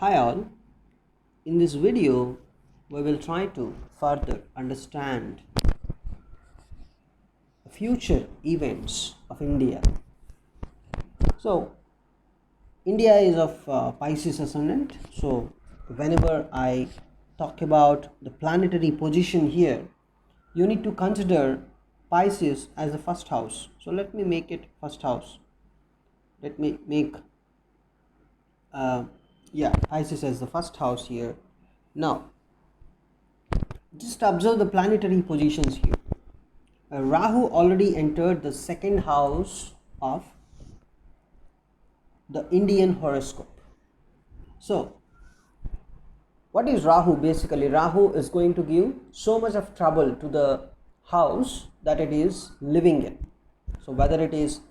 Hi all, in this video we will try to further understand future events of India. So India is of Pisces ascendant, so whenever I talk about the planetary position here, you need to consider Pisces as the first house. So let me make it first house. Let me make Pisces as the first house here. Now just observe the planetary positions here. Rahu already entered the second house of the Indian horoscope. So, what is Rahu basically? Rahu is going to give so much of trouble to the house that it is living in. So, whether it is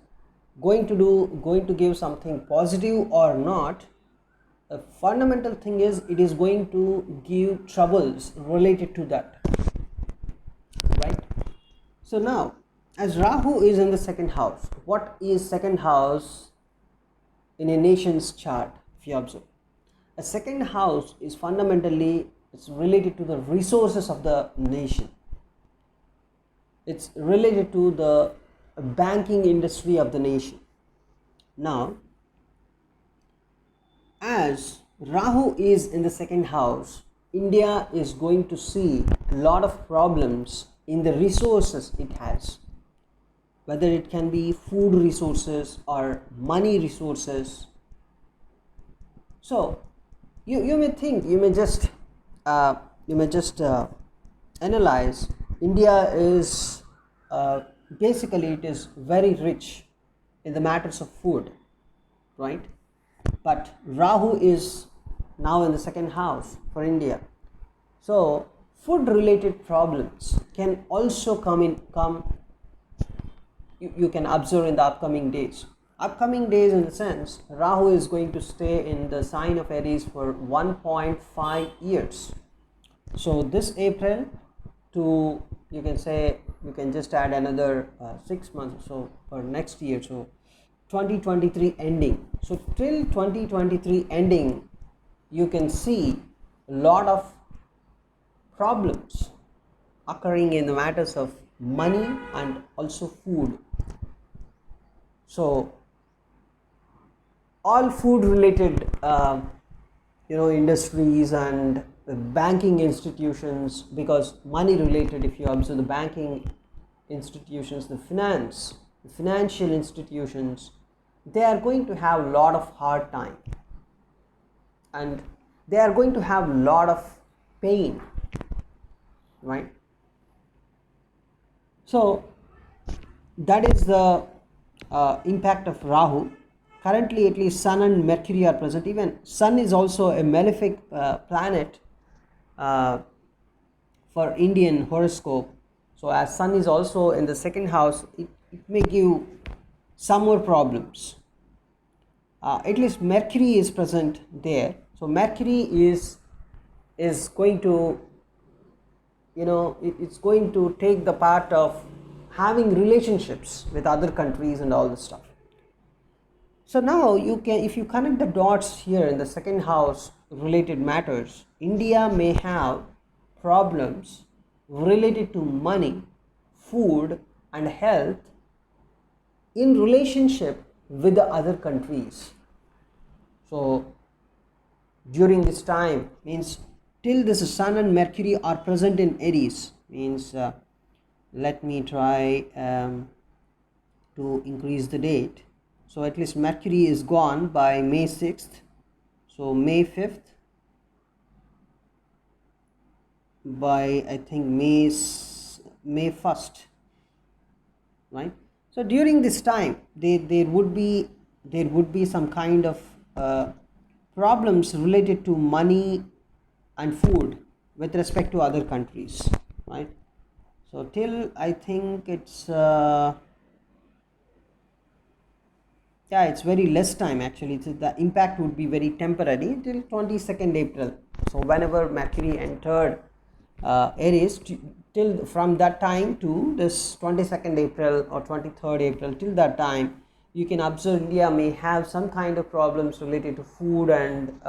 going to give something positive or not, a fundamental thing is it is going to give troubles related to that, right? So now, as Rahu is in the second house, what is second house in a nation's chart? If you observe, a second house is fundamentally it's related to the resources of the nation. It's related to the banking industry of the nation. Now, as Rahu is in the second house, India is going to see a lot of problems in the resources it has, whether it can be food resources or money resources. So you may think, you may just analyze India is basically it is very rich in the matters of food, right? But Rahu is now in the second house for India. So food related problems can also come you can observe in the upcoming days. Upcoming days in the sense, Rahu is going to stay in the sign of Aries for 1.5 years. So this April to, you can say, you can just add another 6 months or so for next year. So 2023 ending. So till 2023 ending, you can see a lot of problems occurring in the matters of money and also food. So all food related industries and banking institutions, because money related, if you observe the banking institutions, the financial institutions, they are going to have a lot of hard time and they are going to have a lot of pain, right? So that is the impact of Rahu. Currently, at least Sun and Mercury are present. Even Sun is also a malefic planet for Indian horoscope. So as Sun is also in the second house, it may give some more problems. At least Mercury is present there. So Mercury is going to, it's going to take the part of having relationships with other countries and all this stuff. So now you can, if you connect the dots here in the second house related matters, India may have problems related to money, food and health in relationship with the other countries. So during this time, means till this Sun and Mercury are present in Aries, means let me try to increase the date. So at least Mercury is gone by May 6th. So May 5th, by I think May 1st, right? So during this time, there would be some kind of problems related to money and food with respect to other countries, right? So till I think it's it's very less time actually. The impact would be very temporary till 22nd April. So whenever Mercury entered Aries, till from that time to this 22nd April or 23rd April, till that time, you can observe India may have some kind of problems related to food and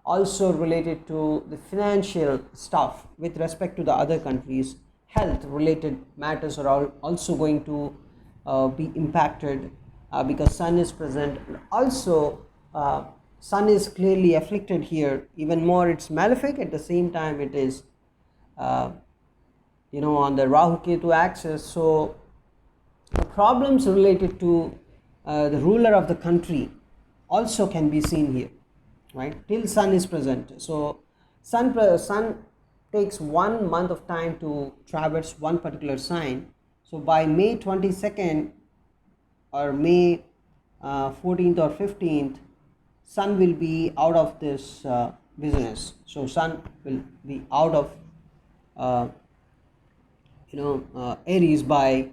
also related to the financial stuff with respect to the other countries. Health related matters are also going to be impacted because sun is present. Also sun is clearly afflicted here. Even more, it's malefic. At the same time, it is on the Rahu Ketu axis. So the problems related to the ruler of the country also can be seen here, right, till sun is present. So sun takes 1 month of time to traverse one particular sign. So by May 22nd or May 14th or 15th, sun will be out of this business. So sun will be out of Aries by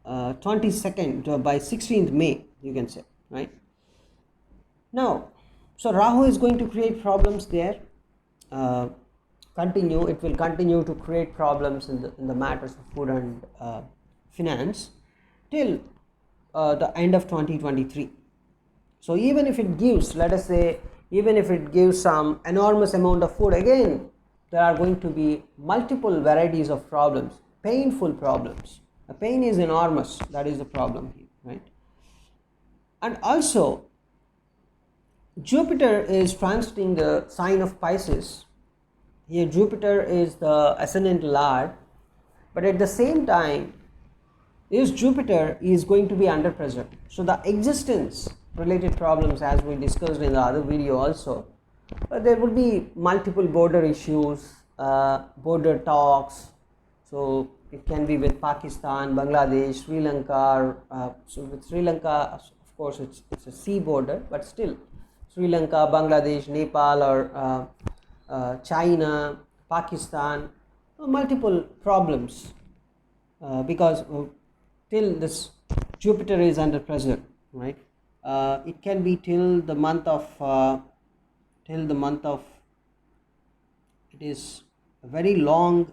22nd, by 16th May, you can say, right? Now, so Rahu is going to create problems there. It will continue to create problems in the matters of food and finance till the end of 2023. So even if it gives, let us say, even if it gives some enormous amount of food, again there are going to be multiple varieties of problems, painful problems. The pain is enormous. That is the problem here, right? And also Jupiter is transiting the sign of Pisces. Here Jupiter is the ascendant lord, but at the same time this Jupiter is going to be under pressure. So the existence related problems, as we discussed in the other video also, there will be multiple border issues, border talks. So it can be with Pakistan, Bangladesh, Sri Lanka. So with Sri Lanka, of course, it's a sea border, but still Sri Lanka, Bangladesh, Nepal, or China, Pakistan, multiple problems because till this Jupiter is under pressure, right? It can be till the month of it is a very long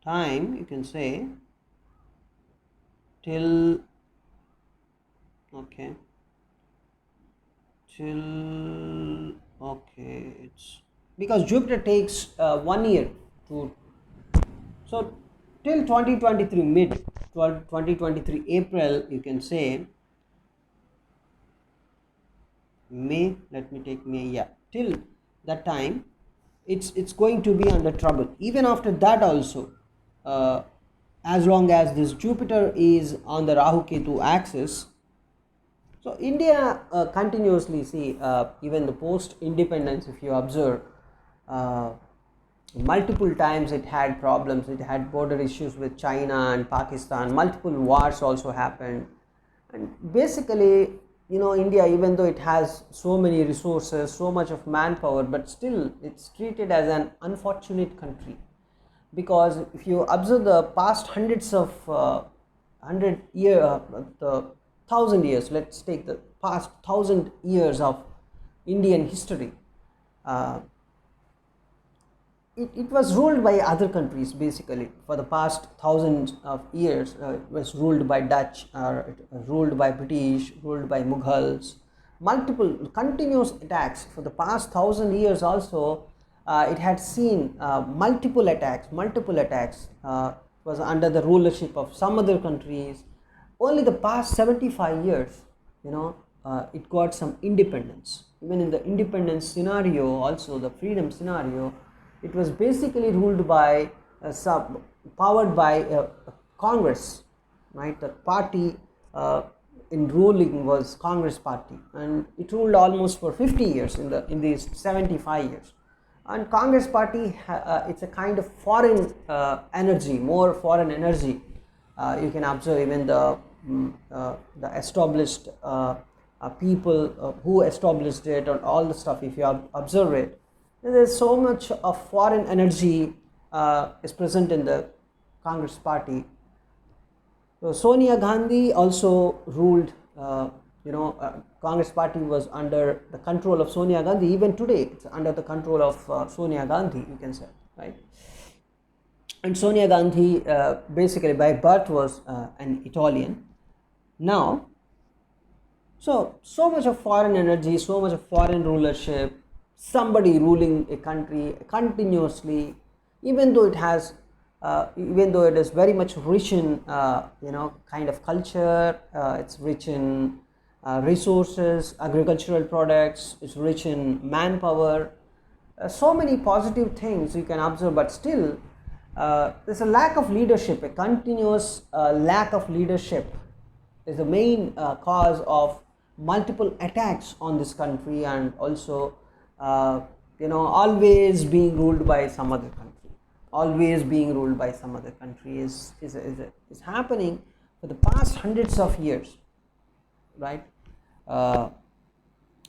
time, you can say, till it's because Jupiter takes 1 year to, so till 2023 mid 2023 April, you can say May, let me take May, yeah, till that time it's going to be under trouble. Even after that also, as long as this Jupiter is on the Rahu Ketu axis. So India continuously see, even the post independence, if you observe, multiple times it had problems. It had border issues with China and Pakistan. Multiple wars also happened, and basically, India, even though it has so many resources, so much of manpower, but still it's treated as an unfortunate country. Because if you observe the past hundreds of 1,000 years, let's take the past 1,000 years of Indian history, it was ruled by other countries. Basically for the past thousands of years, it was ruled by Dutch, ruled by British, ruled by Mughals. Multiple continuous attacks for the past 1,000 years also. It had seen multiple attacks. Was under the rulership of some other countries. Only the past 75 years, it got some independence. Even in the independence scenario, also the freedom scenario, it was basically ruled by powered by Congress, right? The party in ruling was Congress party, and it ruled almost for 50 years in these 75 years. And Congress party, it's a kind of foreign energy, more foreign energy. You can observe even the established people who established it and all the stuff. If you observe it, there's so much of foreign energy is present in the Congress party. So Sonia Gandhi also ruled. Congress party was under the control of Sonia Gandhi. Even today, it's under the control of Sonia Gandhi, you can say, right? And Sonia Gandhi basically by birth was an Italian. Now, so much of foreign energy, so much of foreign rulership, somebody ruling a country continuously, even though it has even though it is very much rich in kind of culture, it's rich in resources, agricultural products, it's rich in manpower, so many positive things you can observe, but still there's a lack of leadership. A continuous lack of leadership is the main cause of multiple attacks on this country, and also always being ruled by some other country. Always being ruled by some other country is happening for the past hundreds of years, right?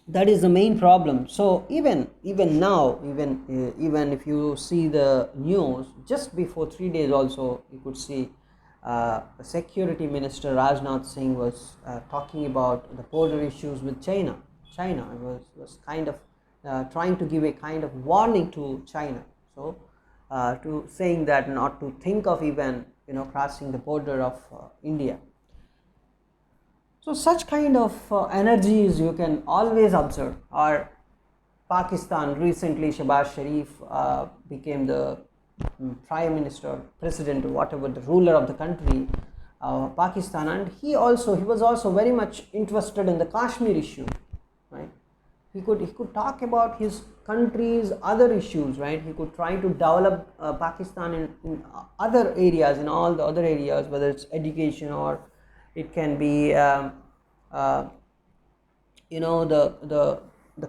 That is the main problem. So even now, even if you see the news, just before 3 days also you could see Security Minister Rajnath Singh was talking about the border issues with China. China was kind of trying to give a kind of warning to China, so to saying that not to think of even crossing the border of India. So such kind of energies you can always observe. Or Pakistan, recently Shehbaz Sharif became the prime minister, president, whatever, the ruler of the country, Pakistan, and he was also very much interested in the Kashmir issue, right? He could talk about his country's other issues, right? He could try to develop Pakistan in other areas, in all the other areas, whether it's education, or it can be the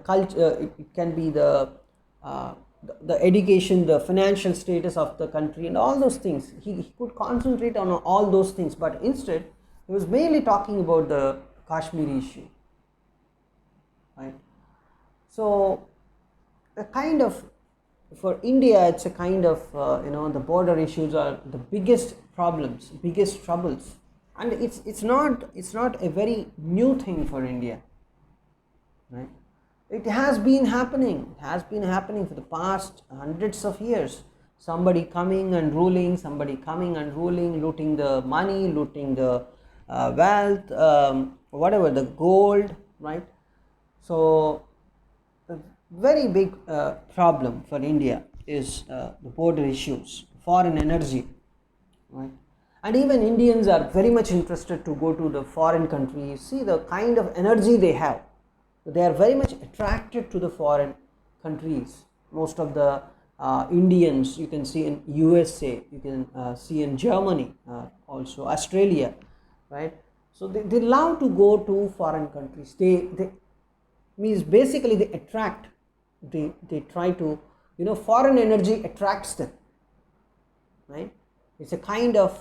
culture, it can be the education, the financial status of the country, and all those things. He could concentrate on all those things, but instead he was mainly talking about the Kashmiri issue, right? So a kind of, for India, it's a kind of the border issues are the biggest problems, biggest troubles, and it's not a very new thing for India, right? It has been happening for the past hundreds of years. Somebody coming and ruling, looting the money, looting the wealth, whatever, the gold, right? So a very big problem for India is the border issues, foreign energy, right? And even Indians are very much interested to go to the foreign countries, see the kind of energy they have. They are very much attracted to the foreign countries. Most of the Indians you can see in USA, you can see in Germany, also Australia, right? So they love to go to foreign countries. They means basically they attract, they try to, foreign energy attracts them, right? It's a kind of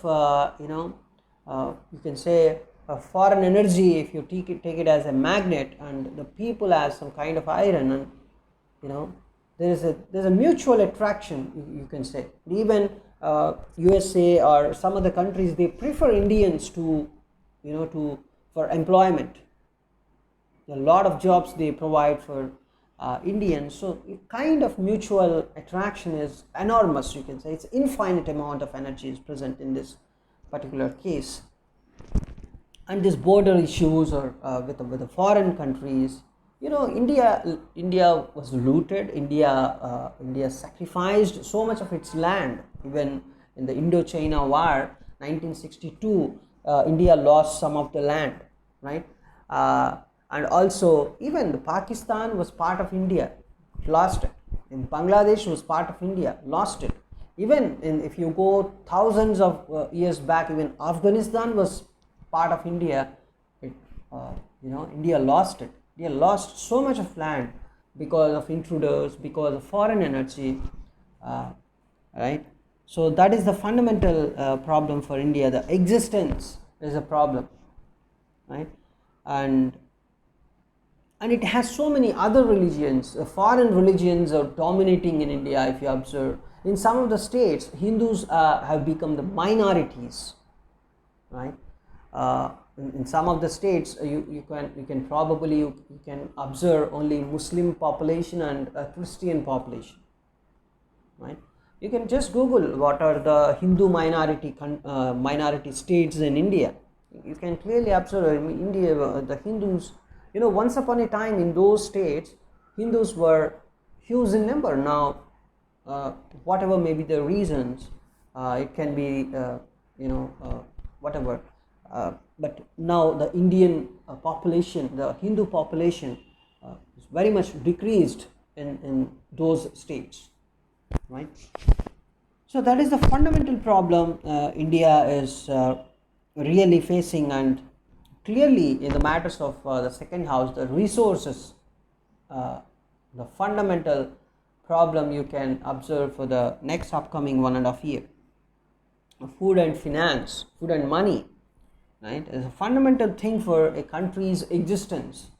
you can say a foreign energy, if you take it as a magnet, and the people as some kind of iron, and there's a mutual attraction, you can say. Even USA or some other countries, they prefer Indians to for employment. A lot of jobs they provide for Indians, so kind of mutual attraction is enormous, you can say. It's infinite amount of energy is present in this particular case. And these border issues, or with the foreign countries, India was looted. India sacrificed so much of its land. Even in the Indochina War, 1962, India lost some of the land, right? And also, even the Pakistan was part of India, lost it. In Bangladesh was part of India, lost it. Even if you go thousands of years back, even Afghanistan was part of India. India lost it. India lost so much of land because of intruders, because of foreign energy, right? So that is the fundamental problem for India. The existence is a problem, right? And it has so many other religions. Foreign religions are dominating in India. If you observe, in some of the states, Hindus have become the minorities, right? In some of the states, you can probably observe only Muslim population and Christian population, right? You can just Google what are the Hindu minority states in India. You can clearly observe in India the Hindus. Once upon a time in those states, Hindus were huge in number. Now, whatever may be the reasons, it can be whatever, but now the Indian population, the Hindu population, is very much decreased in those states, right? So that is the fundamental problem India is really facing, and clearly in the matters of the second house, the resources, the fundamental problem you can observe for the next upcoming 1.5 year. Food and finance, food and money, right, is a fundamental thing for a country's existence,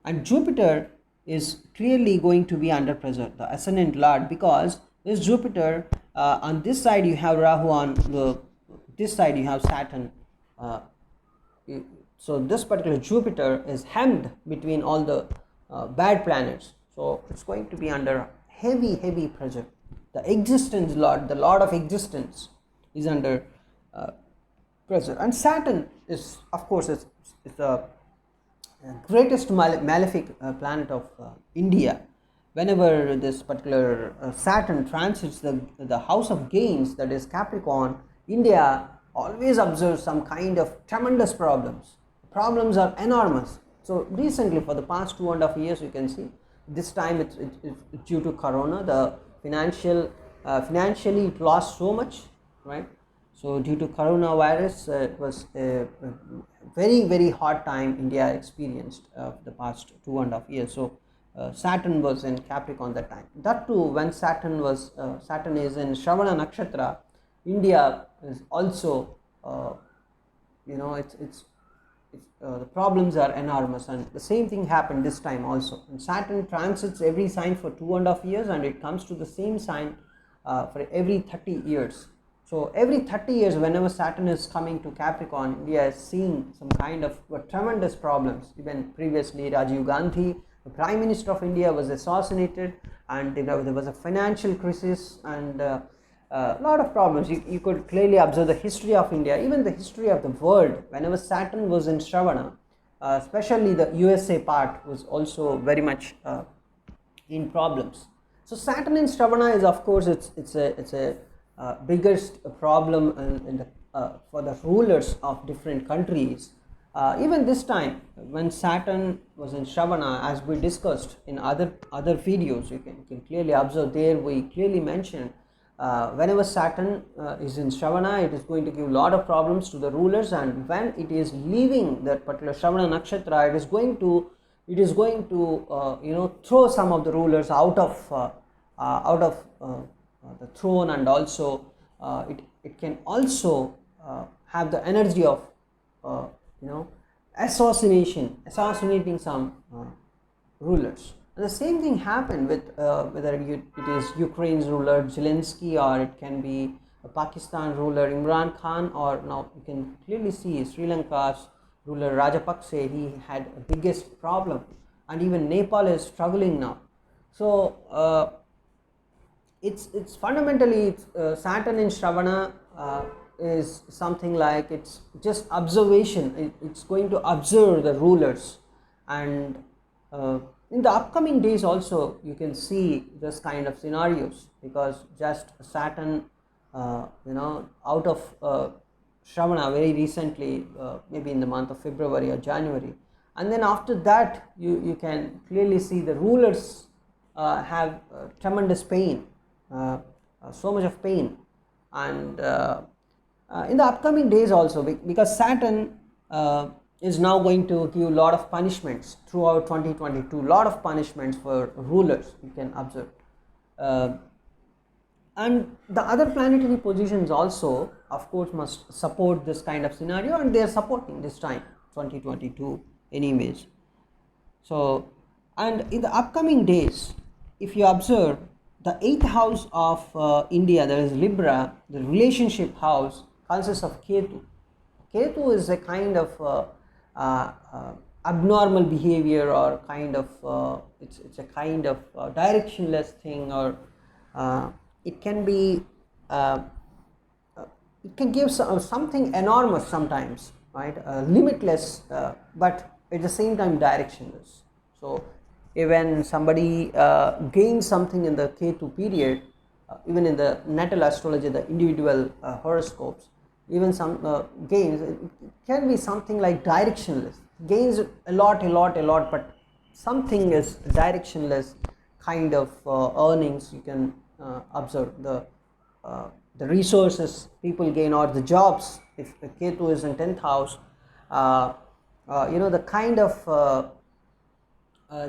and Jupiter is clearly going to be under pressure, the ascendant lord, because this Jupiter, on this side you have Rahu, on this side you have Saturn. So this particular Jupiter is hemmed between all the bad planets, so it's going to be under heavy pressure. The existence lord, the lord of existence, is under pressure, and Saturn is, of course, it's the greatest malefic planet of India. Whenever this particular Saturn transits the house of gains, that is Capricorn, India always observes some kind of tremendous problems. Problems are enormous. So recently, for the past 2.5 years, you can see this time it's due to Corona. The financially it lost so much, right? So due to coronavirus, it was a very hard time India experienced the past 2.5 years. So Saturn was in Capricorn that time. That too, when Saturn is in Shravana Nakshatra, India is also the problems are enormous, and the same thing happened this time also. And Saturn transits every sign for 2.5 years, and it comes to the same sign for every 30 years. So every 30 years, whenever Saturn is coming to Capricorn, India is seeing some kind of tremendous problems. Even previously, Rajiv Gandhi, the Prime Minister of India, was assassinated, and there was a financial crisis, and a lot of problems. You could clearly observe the history of India, even the history of the world. Whenever Saturn was in Shravana, especially the USA part was also very much in problems. So Saturn in Shravana is, of course, it's a biggest problem for the rulers of different countries. Even this time, when Saturn was in Shravana, as we discussed in other videos, you can clearly observe there. We clearly mentioned whenever Saturn is in Shravana, it is going to give a lot of problems to the rulers, and when it is leaving that particular Shravana Nakshatra, it is going to throw some of the rulers out of the throne, and also it can also have the energy of assassinating some rulers. And the same thing happened with whether it is Ukraine's ruler Zelensky, or it can be a Pakistan ruler Imran Khan, or now you can clearly see Sri Lanka's ruler Rajapakse. He had a biggest problem, and even Nepal is struggling now. So it's fundamentally Saturn in Shravana is something like, it's just observation. It's going to observe the rulers, and in the upcoming days also you can see this kind of scenarios, because just Saturn out of Shravana very recently, maybe in the month of February or January, and then after that you can clearly see the rulers have tremendous pain, so much of pain. And in the upcoming days also, because Saturn is now going to give a lot of punishments throughout 2022, lot of punishments for rulers, you can observe. And the other planetary positions also, of course, must support this kind of scenario, and they are supporting this time 2022 anyways. So, and in the upcoming days, if you observe the 8th house of India, there is Libra, the relationship house consists of Ketu. Ketu is a kind of abnormal behavior, or kind of it's a kind of directionless thing, or it can be it can give something enormous sometimes, right? Limitless, but at the same time directionless. So When somebody gains something in the Ketu period, even in the natal astrology, the individual horoscopes, even some gains, it can be something like directionless. Gains a lot, but something is directionless kind of earnings you can observe. The resources people gain, or the jobs, if Ketu is in 10th house, the kind of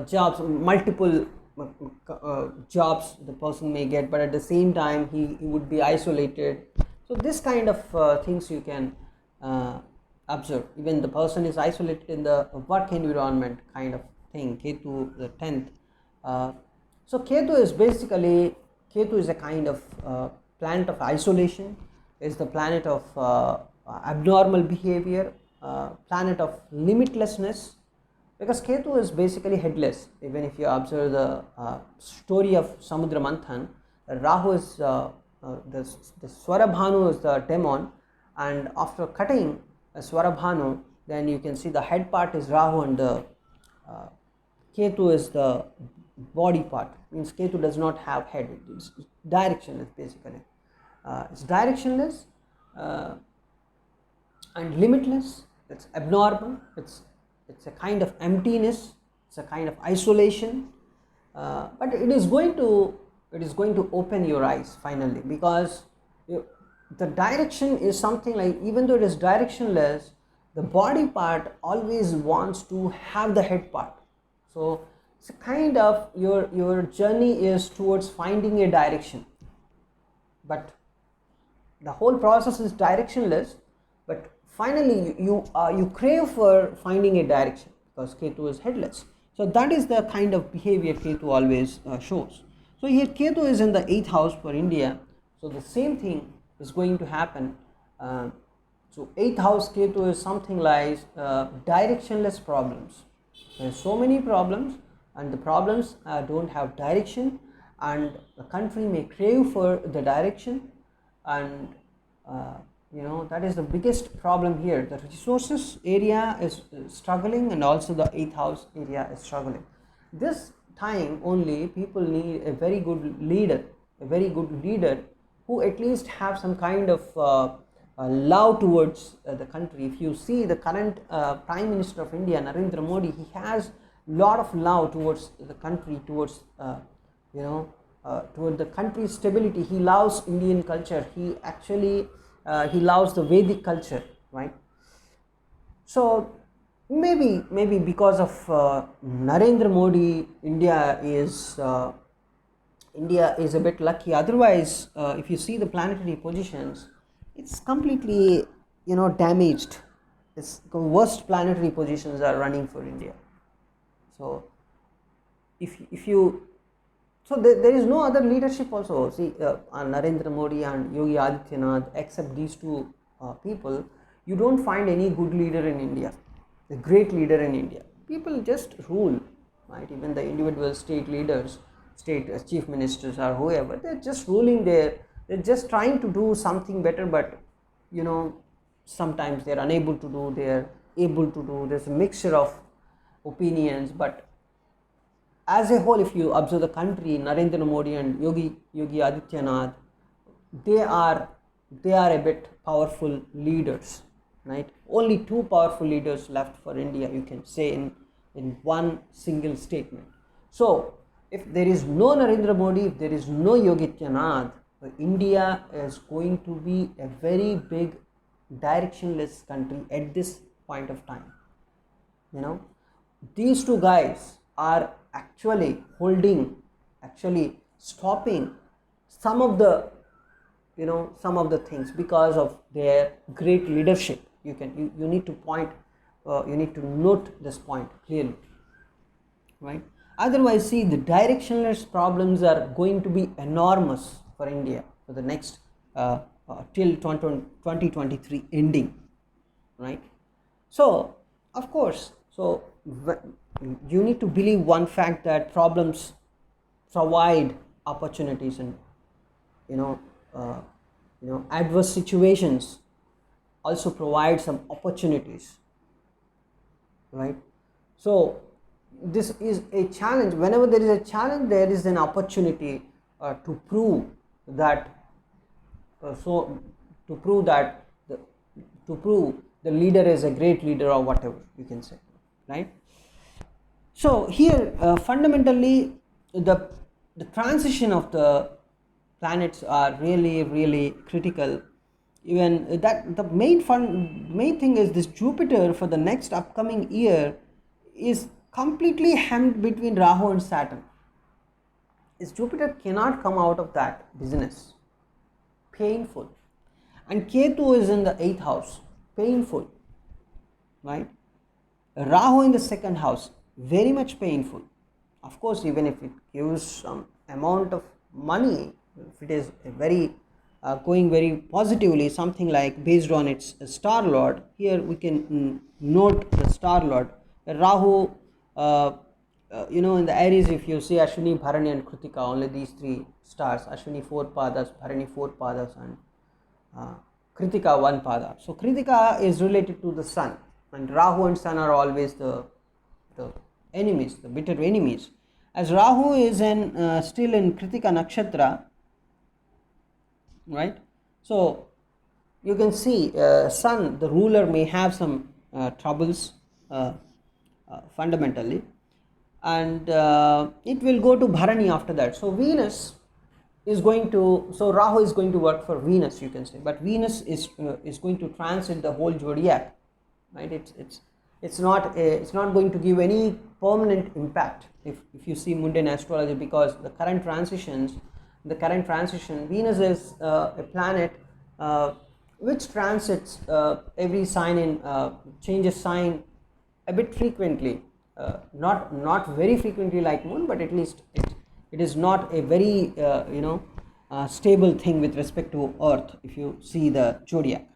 jobs, multiple jobs the person may get, but at the same time he would be isolated. So this kind of things you can observe. Even the person is isolated in the work environment kind of thing. Ketu the 10th. So Ketu is a kind of planet of isolation, is the planet of abnormal behavior, planet of limitlessness, because Ketu is basically headless. Even if you observe the story of Samudra Manthan, Rahu is the Swarabhanu is the demon, and after cutting Swarabhanu, then you can see the head part is Rahu and the Ketu is the body part. Means Ketu does not have head. It's directionless basically. It's directionless and limitless. It's abnormal. It's a kind of emptiness. It's a kind of isolation. But it is going to open your eyes finally, because the direction is something like, even though it is directionless, the body part always wants to have the head part. So it's a kind of your journey is towards finding a direction, but the whole process is directionless. But finally you crave for finding a direction, because Ketu is headless. So that is the kind of behavior Ketu always shows. So here Ketu is in the 8th house for India, so the same thing is going to happen. So 8th house Ketu is something like directionless problems. There are so many problems, and the problems don't have direction, and the country may crave for the direction, and that is the biggest problem here. The resources area is struggling, and also the 8th house area is struggling. This time only people need a very good leader who at least have some kind of love towards the country. If you see the current Prime Minister of India, Narendra Modi, he has lot of love towards the country, towards toward the country's stability. He loves Indian culture. He actually he loves the Vedic culture, right? So maybe because of Narendra Modi, India is a bit lucky. Otherwise, if you see the planetary positions, it's completely damaged. It's the worst planetary positions are running for India. So there is no other leadership also. See, Narendra Modi and Yogi Adityanath, except these two people, you don't find any good leader in India, a great leader in India. People just rule, right? Even the individual state leaders, state chief ministers or whoever, they're just ruling there. They're just trying to do something better, but sometimes they're unable to do, they're able to do. There's a mixture of opinions, but as a whole, if you observe the country, Narendra Modi and Yogi Adityanath, they are a bit powerful leaders, right? Only two powerful leaders left for India, you can say, in one single statement. So if there is no Narendra Modi, if there is no Yogi Adityanath, India is going to be a very big directionless country at this point of time. These two guys are actually stopping some of the things because of their great leadership. You need to note this point clearly, right? Otherwise, see, the directionless problems are going to be enormous for India for the next till 2023 ending, right? So of course, you need to believe one fact, that problems provide opportunities, and adverse situations also provide some opportunities, right? So this is a challenge. Whenever there is a challenge, there is an opportunity to prove that to prove that the leader is a great leader, or whatever you can say, right? So here fundamentally the transition of the planets are really critical. Even that the main thing is this: Jupiter for the next upcoming year is completely hemmed between Rahu and Saturn. Is Jupiter cannot come out of that business. Painful. And Ketu is in the 8th house. Painful. Right? Rahu in the 2nd house. Very much painful. Of course, even if it gives some amount of money, if it is a very going very positively, something like based on its star lord, here we can note the star lord. Rahu, in the Aries, if you see Ashwini, Bharani and Kritika, only these 3 stars, Ashwini 4 padas, Bharani 4 padas and Kritika 1 pada. So Kritika is related to the sun, and Rahu and sun are always the enemies, the bitter enemies. As Rahu is still in Kritika Nakshatra, right? So you can see sun, the ruler, may have some troubles fundamentally, and it will go to Bharani after that. So Venus is going to, so Rahu is going to work for Venus, you can say, but Venus is going to transit the whole zodiac, right? It's not going to give any permanent impact if you see mundane astrology, because the current transition, Venus is a planet which transits every sign in changes sign a bit frequently, not very frequently like moon, but at least it is not a very stable thing with respect to earth if you see the zodiac.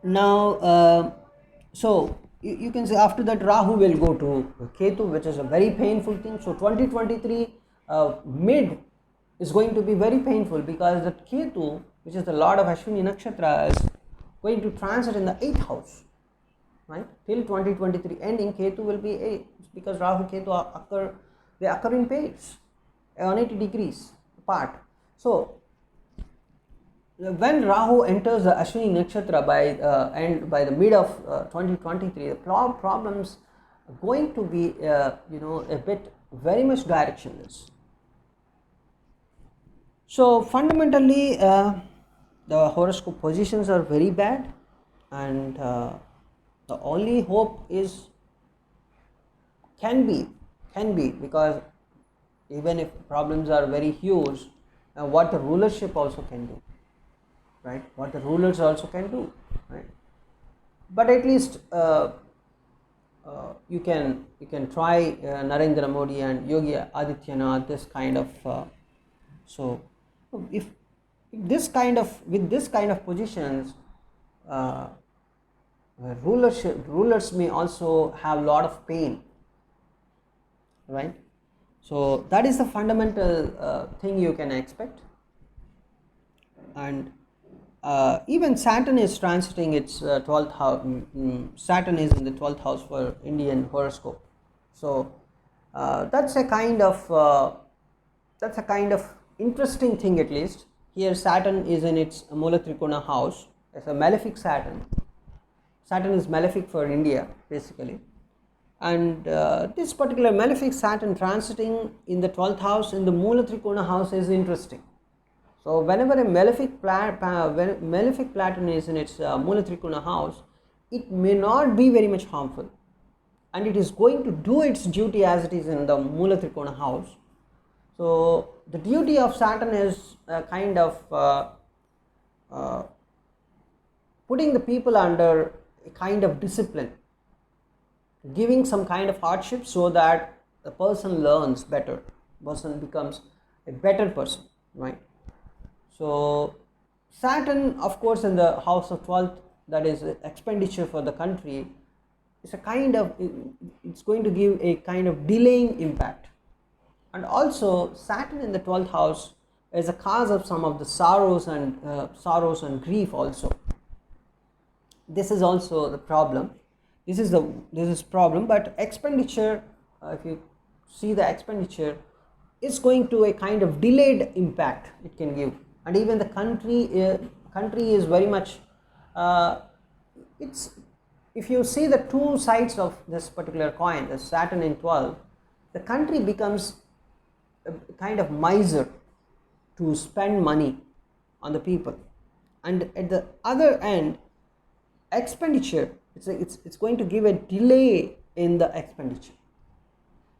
Now so you can say after that Rahu will go to Ketu, which is a very painful thing. So 2023 mid is going to be very painful, because that Ketu, which is the lord of Ashwini Nakshatra, is going to transit in the 8th house, right? Till 2023 ending, Ketu will be 8, because Rahu Ketu occur in pairs, 180 degrees apart. So when Rahu enters the Ashwini Nakshatra by the mid of 2023, the problems are going to be a bit very much directionless. So fundamentally the horoscope positions are very bad, and the only hope can be, because even if problems are very huge, what the rulership also can do, right? What the rulers also can do, right? But at least you can try Narendra Modi and Yogi Adityanath, this kind of so if with this kind of positions, rulers may also have a lot of pain, right? So that is the fundamental thing you can expect. And even Saturn is transiting its 12th house. Saturn is in the 12th house for Indian horoscope. So that's a kind of interesting thing. At least here Saturn is in its Mula Trikona house. It's a malefic Saturn. Saturn is malefic for India basically, and this particular malefic Saturn transiting in the 12th house in the Mula Trikona house is interesting. So whenever a malefic Platon is in its Mula Trikona house, it may not be very much harmful, and it is going to do its duty as it is in the Mula Trikona house. So the duty of Saturn is kind of putting the people under a kind of discipline, giving some kind of hardship so that the person learns better, person becomes a better person, right? So Saturn, of course, in the house of 12th, that is expenditure for the country, it's going to give a kind of delaying impact. And also Saturn in the 12th house is a cause of some of the sorrows and grief also. This is also the problem. This is problem. But expenditure, if you see the expenditure, is going to a kind of delayed impact it can give. And even the country is very much it's if you see the two sides of this particular coin, the Saturn in 12, the country becomes a kind of miser to spend money on the people, and at the other end, expenditure, it's going to give a delay in the expenditure,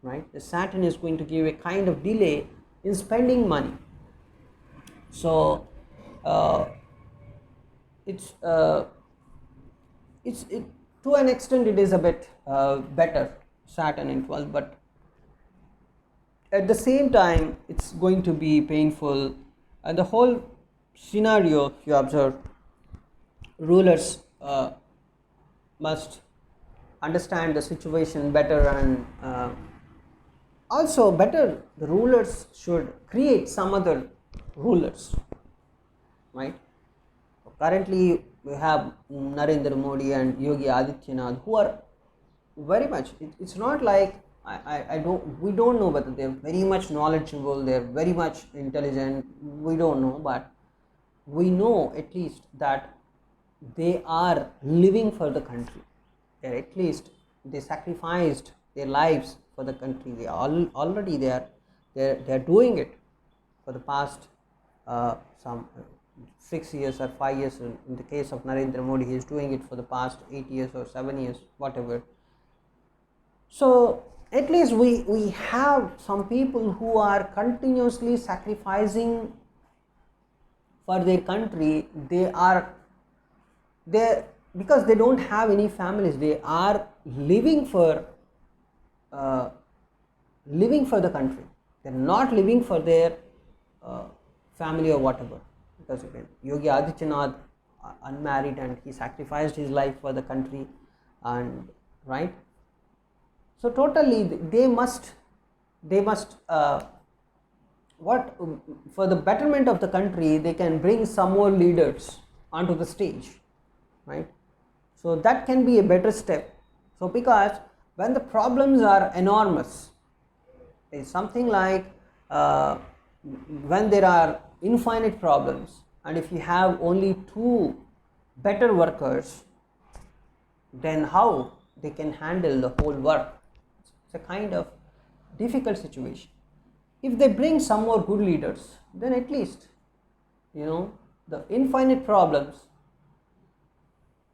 right? The Saturn is going to give a kind of delay in spending money. So it's to an extent it is a bit better, Saturn in 12, but at the same time it's going to be painful. And the whole scenario, if you observe, rulers must understand the situation better, and also better, the rulers should create some other rulers, right? Currently we have Narendra Modi and Yogi Adityanath, who are very much, it's not like we don't know whether they're very much knowledgeable, they're very much intelligent, we don't know, but we know at least that they are living for the country. At least they sacrificed their lives for the country. They already they're doing it for the past some 6 years or 5 years. In the case of Narendra Modi, he is doing it for the past 8 years or 7 years, whatever. So at least we have some people who are continuously sacrificing for their country. They are there because they don't have any families. They are living for the country. They're not living for their family or whatever. Because again, Yogi Adityanath, unmarried, and he sacrificed his life for the country, and right. So totally, they must what for the betterment of the country, they can bring some more leaders onto the stage, right? So that can be a better step. So because when the problems are enormous, it's something like when there are infinite problems, and if you have only two better workers, then how they can handle the whole work? It's a kind of difficult situation. If they bring some more good leaders, then at least, the infinite problems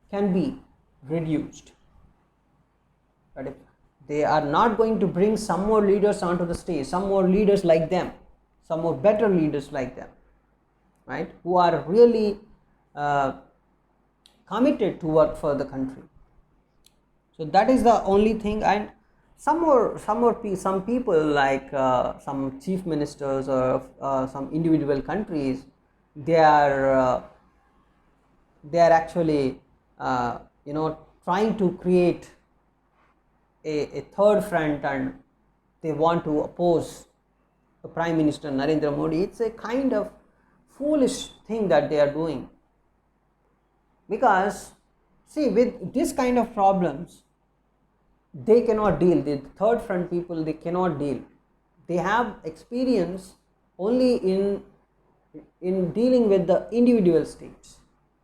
can be reduced. But if they are not going to bring some more leaders onto the stage, some more leaders like them, some more better leaders like them, right, who are really committed to work for the country. So that is the only thing. And some people like some chief ministers or some individual countries, they are actually trying to create a third front, and they want to oppose the Prime Minister Narendra Modi. It's a kind of foolish thing that they are doing, because see, with this kind of problems they cannot deal. The third front people, they cannot deal. They have experience only in dealing with the individual states,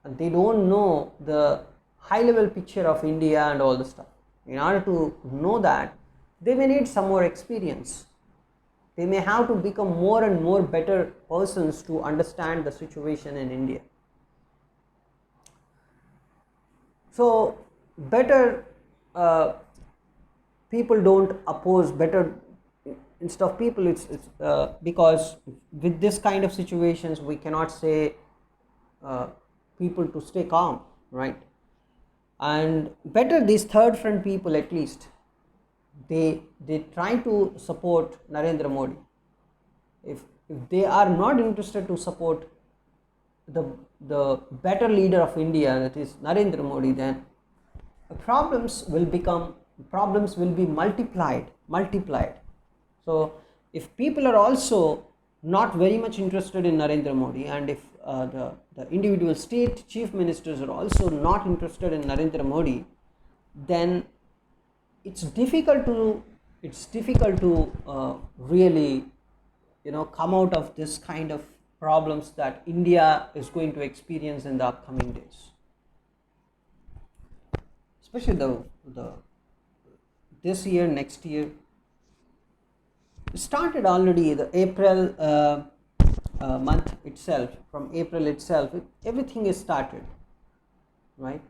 and they don't know the high level picture of India and all the stuff. In order to know that, they may need some more experience. They may have to become more and more better persons to understand the situation in India. So better people don't oppose, better instead of people, it's because with this kind of situations we cannot say people to stay calm, right? And better these third front people, at least they try to support Narendra Modi. If they are not interested to support the better leader of India, that is Narendra Modi, then problems will be multiplied. So if people are also not very much interested in Narendra Modi, and if the individual state chief ministers are also not interested in Narendra Modi, then it's difficult to really, come out of this kind of problems that India is going to experience in the upcoming days, especially the this year, next year. It started already the April month itself. From April itself, everything is started, right?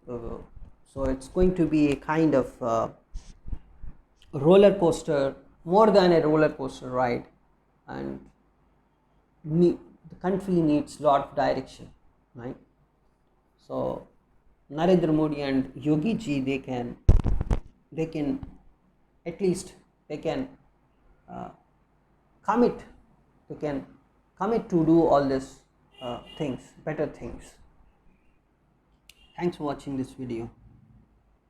So it's going to be a kind of roller coaster, more than a roller coaster ride, and the country needs lot of direction, right? So Narendra Modi and Yogi ji, they can at least they can uh, commit they can commit to do all these things, better things. Thanks for watching this video.